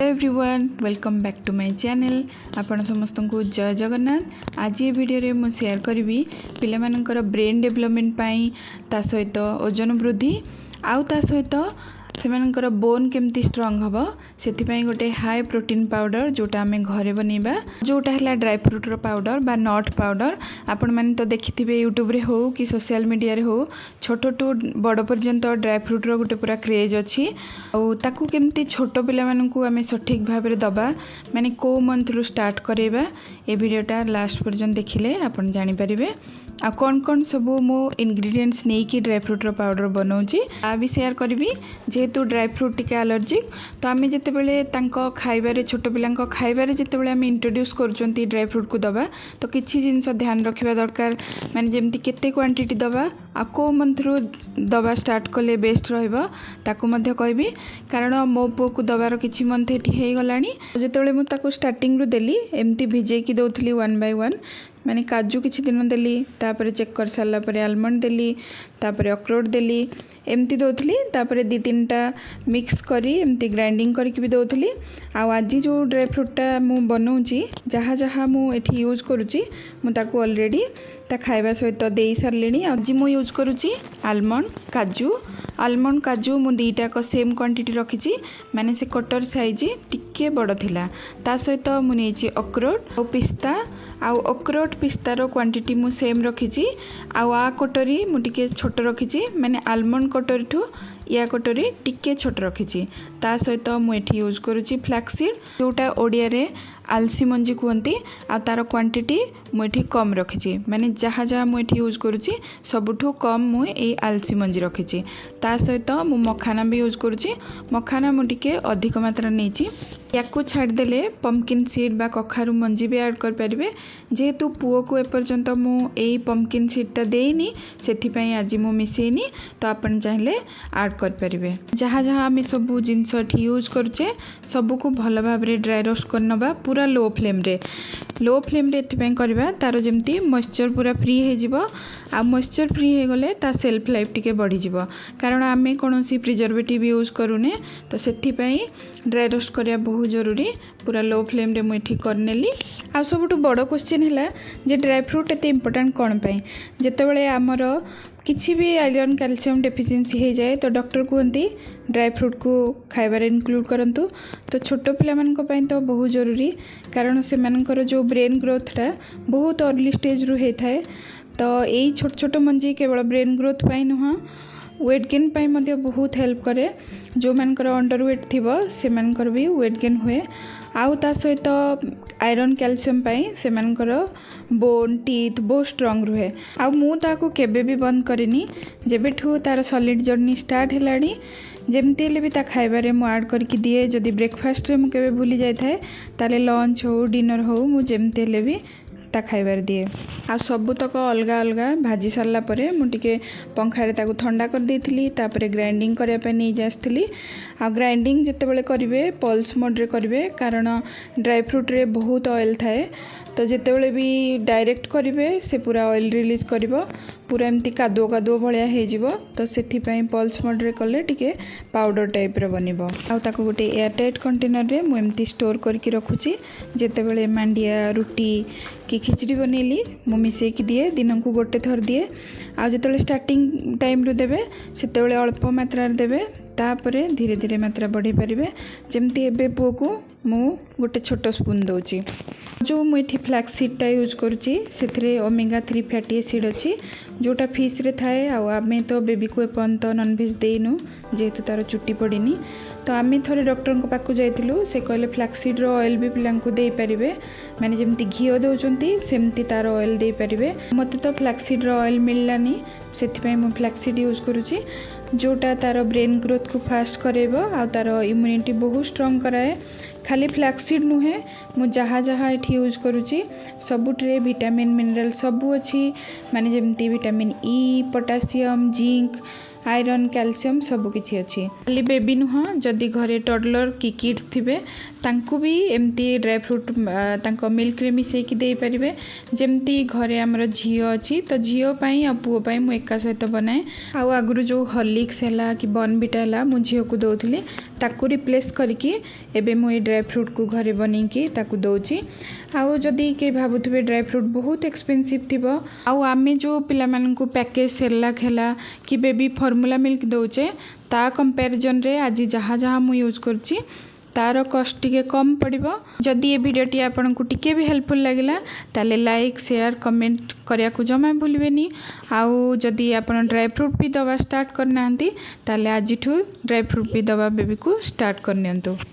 Everyone welcome back to my channel. आपण समस्त को जय जगन्नाथ। आज ये वीडियो रे मु शेयर करी पिलामानकर ब्रेन डेवलपमेंट पाई ता सहित ओजन वृद्धि आउ ता सहित सेमानकर बोन केमती स्ट्रॉन्ग हबो सेथिपाई गोटे हाई प्रोटीन पाउडर जोटा आमे घरे बनेबा जोटा हला ड्राई फ्रूट रो पाउडर बा नट पाउडर। आपण माने तो देखिथिबे यूट्यूब रे हो कि सोशल मीडिया रे हो छोट टू बड़ पर्यंत ड्राई फ्रूट रो गोटे पूरा क्रेज अछि। आ ताकू केमती छोट पिला मानकू आमे सठिक भाव रे दबा माने को मंथ रो स्टार्ट करेबा ए वीडियोटा लास्ट पर्यंत देखिले आपण जानि परिबे आ कौन कौन सबू मो इंग्रेडिएंट्स नहीं कि ड्राई फ्रूट रो पाउडर बनाऊँगी आ भी शेयर करी जेहेतु ड्राई फ्रूट टिके एलर्जिक तो आम जिते तांको खाइबारे छोट पिला खाइबारे जिते आम इंट्रोड्यूस करुँच ड्राई फ्रूट को दबा तो किसी जिनस ध्यान रखा दरकार माने जमती केते क्वांटिटी दबा आ को मंथ रू दबा स्टार्ट कले बेस्ट रहिबो ताकू मध्य कहबी कारण मो पु को दबार किछि मंथ एठी हे गलानी जेतेबेले मु ताकू स्टार्टिंग रू देली एमती भिजे की दउथली 1 बाय 1 माने काजू किछि दिन देली तापरे चेक कर साला परे आलमंड देली तापरे अखरोट देली एमती दउथली तापरे 2-3टा मिक्स करी एमती ग्राइंडिंग करके भी दउथली। आ आज जो ड्राई फ्रूटटा मु बनाउची जहा जहा मु एठी यूज करूची मु ताकू ऑलरेडी ता खाइबा सहित देई सारलेनी। आज मु यूज करूची आलमंड काजू मु दीटा को सेम क्वांटिटी रखीची माने से कटर साइज टिके बड़ थिला ता सहित मु नेची अखरोट और पिस्ता आउ अखरोट पिस्तार क्वांटिटी मु सेम रखीची आउ आ कटोरी मु टिके छोट रखीची माने आलमंड कटोरी ठू या कटोरी टिके छोट रखीची ता सहित मु एठी यूज करूची फ्लैक्स सीड जोटा ओडिया रे आलसी मंजी कहती आ तार क्वांटिटी मुझे कम रखी माने जहाँ जहाँ मुझे यूज करुँची सबुठू कम मुझे आलसी मंजी रखी ता सहित मु मखाना भी यूज करुँची मखाना मुझे अधिक मात्रा नहीं या छाड़देले पम्पकिन सीड बा कखारू मंजी भी ऐड कर पारे जेहेतु पुओ को एपर्यंत मुझे पम्पकिन सीडटा देनी से आज मु मिसेनी तो आपन चाहिए ऐड कर पारे जहाँ जहाँ आम सब जिनस यूज करुचे सबको भल भाव ड्राई रोस्ट करनबा पूरा लो फ्लेम रे एथिपाई करबा तार जेमती मॉइस्चर पूरा फ्री हो जिवो आ मॉइस्चर फ्री हो गले ता सेल्फ लाइफ टिके बढ़ी जिवो कारण आमे कोनोसी प्रिजर्वेटिव यूज करूने तो सेथिपाई ड्राई रोस्ट करिया बहुत जरूरी पूरा लो फ्लेम रे मुठी करनेली। आ सबुठु बड़ क्वेश्चन हैला जे ड्राई फ्रूट एते इंपोर्टेंट कोन पई जेतेबेले हमर किसी भी आयरन कैल्शियम डेफिशिएंसी हो जाए तो डॉक्टर कहती ड्राई फ्रूट को खाइबार इनक्लूड करंतु तो छोट पिला मानक पई तो बहुत जरूरी कारण से मानकर जो ब्रेन ग्रोथटा बहुत अर्ली स्टेज रु हे थाए तो यही छोट छोट मंजी केवल ब्रेन ग्रोथ पाई नुह वेट गेन पाई मध्य बहुत हेल्प करे जो मानकर अंडर वेट थिबो से मानकर भी वेट गेन हुए आउ ता सहित आयरन कैल्शियम पाई से मानकर बोन टीथ बहुत स्ट्रॉन्ग रुहे आ मु ताको केबे भी बंद करेनी जेबेठू तार सॉलिड जर्नी स्टार्ट हेलानी जेमती हेले भी ता खाइबारे मु ऐड करके दिए जदि ब्रेकफास्ट रे मु केबे भूली जाय थाए ताले लंच हो डिनर हो मु जेमती हेले भी ता खाइबार दिए आ सबु तक अलग अलग भाजी सारला परे मु टिके पंखारे ताकू ठंडा कर देइथिली तापरे ग्राइंडिंग करिया पे नै जास्थिली आ ग्राइंडिंग जेतेबेले करिवे पल्स मोड रे करिवे कारण ड्राई फ्रूट रे बहुत ऑयल थाए तो जितेबले भी डायरेक्ट करेंगे से पूरा ऑयल रिलीज करिवो पूरा एमती कादुओ कादुओ भलिया हे जिवो तो सेथिपाई पल्स मोड रे कले टिके पाउडर टाइप रे बनिवो आ ताको गोटे एयर टाइट कंटेनर रे मु एमती स्टोर करके रखुची जेतेबले मांडिया रुटी कि खिचड़ी बनेली मु मिसे की दिए दिन को गोटे थर दिए आ जेतेबले स्टार्टिंग टाइम रो देबे सेतेबले अल्प मात्रा रे देबे तापरे धीरे धीरे मात्रा बढ़ी पारे जमती एबे पुओ को मु गोटे छोट स्पून दउची जो मुठी फ्लैक्स सीडटा यूज करुँची से ओमेगा 3 फैटी एसिड अच्छी जोटा फिश रे थाए आमे तो बेबी को एपर्यंत नॉनवेज देनु जेहेतु तार चुट्टी पड़नी तो आम थे डॉक्टर पाक जाइलु से कहले फ्लैक्स सीड ऑयल भी पिला दे पारे माने जमती घी दौरान सेमती तार ऑयल दे पारे मत तो फ्लैक्स सीड ऑयल मिललानी से फ्लैक्स सीड यूज करुँची जोटा तार ब्रेन ग्रोथ को फास्ट करेब आ तार इम्यूनिटी बहुत स्ट्रॉन्ग कराए खाली फ्लैक्स सीड नुहे मु जहाँ जहाँ एठी यूज करुँची सबुठे विटामिन मिनरल सबू अच्छी माने जमती vitamin E potassium zinc iron calcium सबकिछि अच्छी खाली बेबी नुह जदि घरे टडलर कि किड्स थिबे तांकु भी एमती ड्राई फ्रूट तांको मिल्क रे मिसेकी दे परिबे जेमती घरे हमर झियो अछि तो झियो पई आ पुओ पई मु एका सहित बनाए आउ आगुरु जो हॉर्लिक्स हैला कि बॉर्नविटा हैला मु झियो को दउथली ताकू रिप्लेस करके एबे मु ए ड्राई फ्रूट को घरे बनेकी ताकू दउची आउ जदि के भाबुथबे ड्राई फ्रूट बहुत एक्सपेंसिव थिबो आउ आमे जो पिला मानन को पैकेज सेरलाक हैला कि बेबी फॉर्मूला मिल्क दउचे ता कंपैरिजन रे आज जहा जहा मु यूज करची तार कॉस्ट टिके कम पड़िबो। जदि ये वीडियोटी आपन को टिके भी हेल्पफुल लागिला ताले लाइक शेयर कमेंट करिया को जमा भूलबेनी आउ जदि आपन ड्राई फ्रूट भी दवा स्टार्ट करनांती ताले आजिठू ड्राई फ्रूट भी दवा बेबी को स्टार्ट करनियंतु।